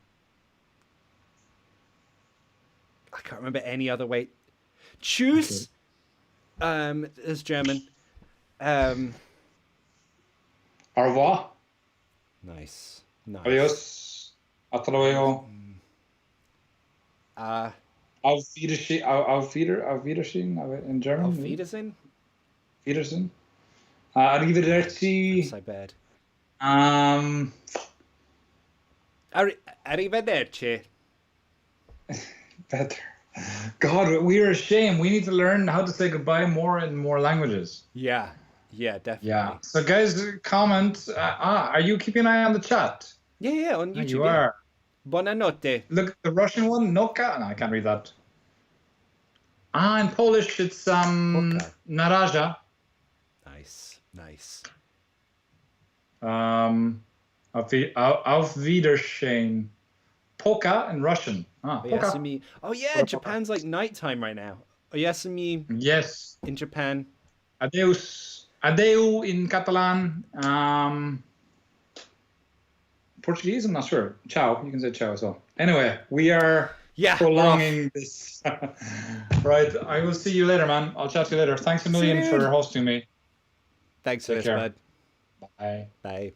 any other way. Tschüss. Okay. Is German. Au revoir. Nice. Adios. Hasta luego. Auf Wiedersehen. Auf Wiedersehen in German. Auf Wiedersehen. Wiedersehen. Arrivederci. That's so bad. Arrivederci. Better. God, we're ashamed. We need to learn how to say goodbye more in more languages. Yeah, definitely. Yeah. So, guys, comment. Are you keeping an eye on the chat? Yeah, on YouTube. You are. Buonanotte. Look, the Russian one, Noka. No, I can't read that. In Polish, it's Naraja. Nice. Auf Wiedersehen. Poka in Russian. Oyasumi. Oh yeah, Japan's like nighttime right now. Oyasumi. Yes. In Japan. Adeus. Adeu in Catalan. Portuguese, I'm not sure. Ciao. You can say ciao as well. Anyway, we are prolonging this. Right. I will see you later, man. I'll chat to you later. Thanks a million for hosting me. Thanks for this, bud. Bye. Bye.